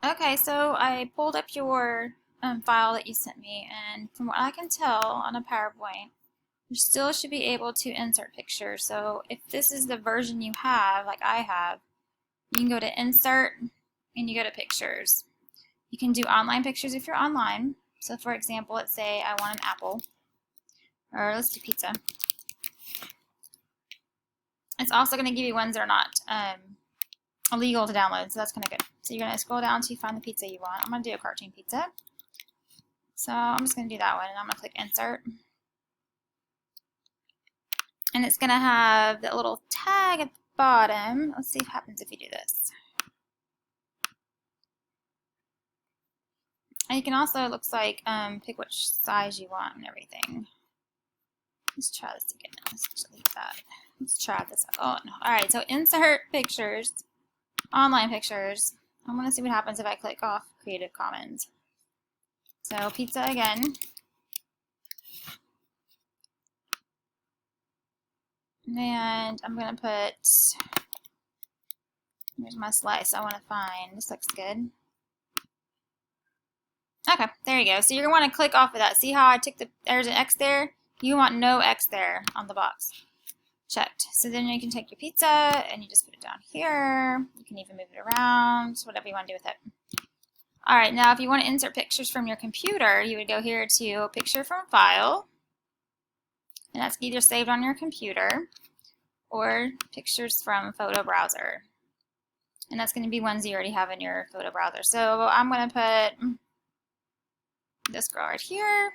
Okay, so I pulled up your file that you sent me, and from what I can tell on a PowerPoint, you still should be able to insert pictures. So if this is the version you have, like I have, you can go to Insert and you go to Pictures. You can do online pictures if you're online. So for example, let's say I want an apple, or let's do pizza. It's also going to give you ones that are not illegal to download, so that's kind of good. So you're going to scroll down to find the pizza you want. I'm going to do a cartoon pizza. So I'm just going to do that one, and I'm going to click Insert. And it's going to have that little tag at the bottom. Let's see what happens if you do this. And you can also, it looks like, pick which size you want and everything. Let's try this again. Let's delete that. Let's try this out. Oh, no. Alright, so insert pictures, online pictures. I want to see what happens if I click off Creative Commons. So pizza again. And I'm going to put, here's my slice I want to find. This looks good. Okay, there you go. So you're going to want to click off of that. See how I took there's an X there? You want no X there on the box. Checked. So then you can take your pizza and you just put it down here. You can even move it around, whatever you want to do with it. Alright, now if you want to insert pictures from your computer, you would go here to Picture from File. And that's either saved on your computer or Pictures from Photo Browser. And that's going to be ones you already have in your photo browser. So I'm going to put this girl right here.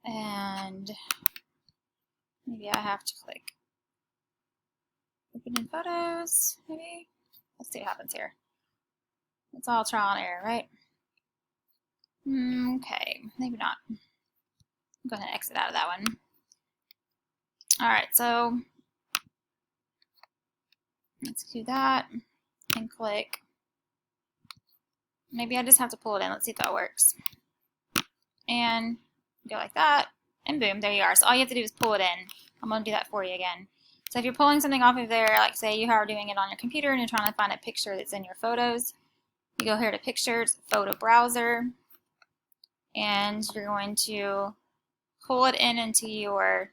And maybe I have to click Open in Photos, maybe. Let's see what happens here. It's all trial and error, right? Okay, maybe not. Go ahead and exit out of that one. Alright, so let's do that and click. Maybe I just have to pull it in. Let's see if that works. And go like that, and boom, there you are. So all you have to do is pull it in. I'm going to do that for you again. So if you're pulling something off of there, like say you are doing it on your computer and you're trying to find a picture that's in your photos, you go here to Pictures, Photo Browser, and you're going to pull it in into your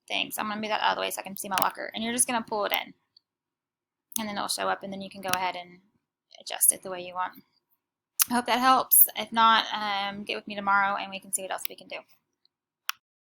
thing. So I'm going to move that out of the way so I can see my locker. And you're just going to pull it in. And then it'll show up, and then you can go ahead and adjust it the way you want. I hope that helps. If not, get with me tomorrow and we can see what else we can do.